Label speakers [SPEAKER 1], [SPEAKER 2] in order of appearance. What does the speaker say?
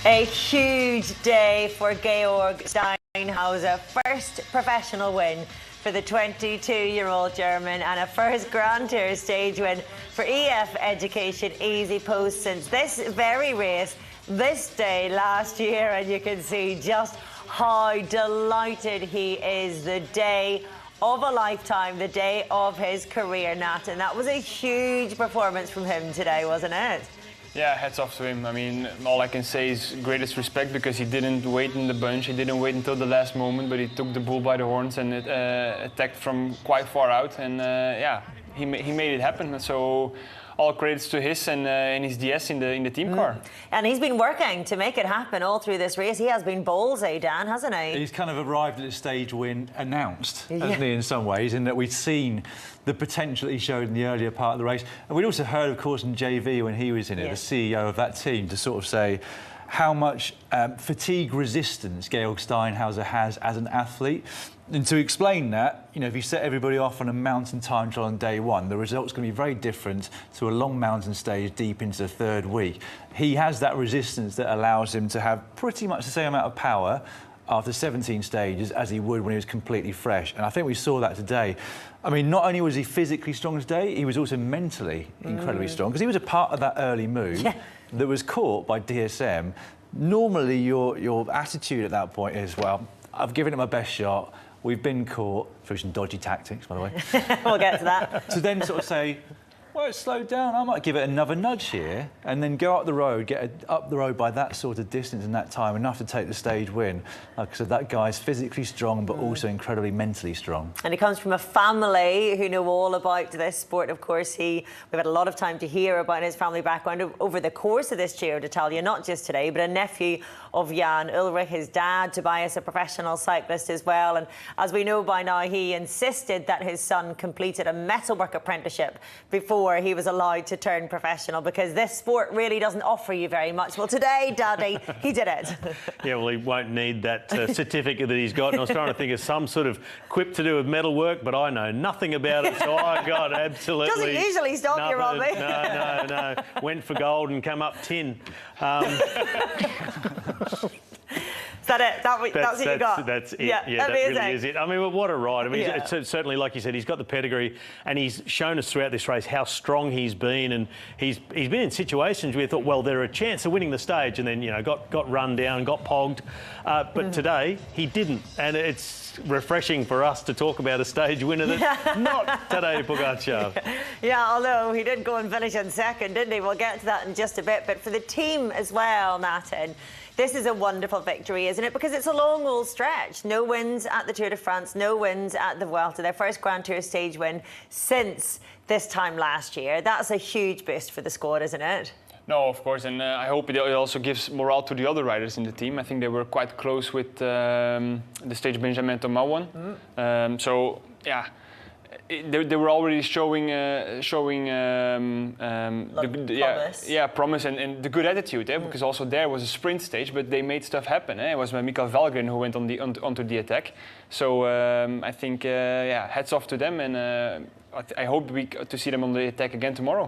[SPEAKER 1] A huge day for Georg Steinhauser. First professional win for the 22-year-old German and a first Grand Tour stage win for EF Education Easy Post since this very race this day last year. And you can see just how delighted he is. The day of a lifetime, the day of his career, Nat. And that was a huge performance from him today, wasn't it?
[SPEAKER 2] Yeah, hats off to him. I mean, all I can say is greatest respect, because he didn't wait in the bunch. He didn't wait until the last moment, but he took the bull by the horns and attacked from quite far out. And yeah, he made it happen. So all credits to his and his DS in the team car.
[SPEAKER 1] And he's been working to make it happen all through this race. He has been ballsy, Dan, hasn't he?
[SPEAKER 3] He's kind of arrived at a stage win announced, hasn't he, in some ways, in that we've seen the potential he showed in the earlier part of the race. And we'd also heard, of course, in JV when he was in it, the CEO of that team, to sort of say how much fatigue resistance Georg Steinhauser has as an athlete. And to explain that, you know, if you set everybody off on a mountain time trial on day one, the result's going to be very different to a long mountain stage deep into the third week. He has that resistance that allows him to have pretty much the same amount of power after 17 stages as he would when he was completely fresh. And I think we saw that today. I mean, not only was he physically strong today, he was also mentally incredibly strong, because he was a part of that early move that was caught by DSM. Normally, your attitude at that point is, well, I've given it my best shot. We've been caught through some dodgy tactics, by the way.
[SPEAKER 1] We'll get to that.
[SPEAKER 3] To then sort of say, well, it's slowed down. I might give it another nudge here, and then go up the road, get up the road by that sort of distance and that time, enough to take the stage win. Like I said, that guy's physically strong, but also incredibly mentally strong. And
[SPEAKER 1] he comes from a family who know all about this sport. Of course, we've had a lot of time to hear about his family background over the course of this Giro D'Italia, not just today, but a nephew of Jan Ulrich, his dad, Tobias, a professional cyclist as well. And as we know by now, he insisted that his son completed a metalwork apprenticeship before he was allowed to turn professional, because this sport really doesn't offer you very much. Well, today, Daddy, he did it.
[SPEAKER 4] Yeah, well, he won't need that certificate that he's got. And I was trying to think of some sort of quip to do with metalwork, but I know nothing about it, so I got absolutely
[SPEAKER 1] doesn't usually stop you, Robbie.
[SPEAKER 4] No. Went for gold and come up 10.
[SPEAKER 1] Is that it? That's what you got?
[SPEAKER 4] That's it.
[SPEAKER 1] Yeah,
[SPEAKER 4] that really is it. I mean, what a ride. I mean, it's certainly, like you said, he's got the pedigree, and he's shown us throughout this race how strong he's been. And he's been in situations where he thought, well, they're a chance of winning the stage, and then, you know, got run down, got pogged. But today, he didn't. And it's refreshing for us to talk about a stage winner that's not Tadej Pogačar.
[SPEAKER 1] Yeah, although he did go and finish in second, didn't he? We'll get to that in just a bit. But for the team as well, Nathan, this is a wonderful victory, isn't it? Because it's a long old stretch. No wins at the Tour de France, no wins at the Vuelta. Their first Grand Tour stage win since this time last year. That's a huge boost for the squad, isn't it?
[SPEAKER 2] No, of course, and I hope it also gives morale to the other riders in the team. I think they were quite close with the stage Benjamin Thomas won. So, yeah. They were already showing promise and the good attitude, because also there was a sprint stage, but they made stuff happen. It was Mikael Valgren who went onto the attack. So I think hats off to them, and I hope to see them on the attack again tomorrow.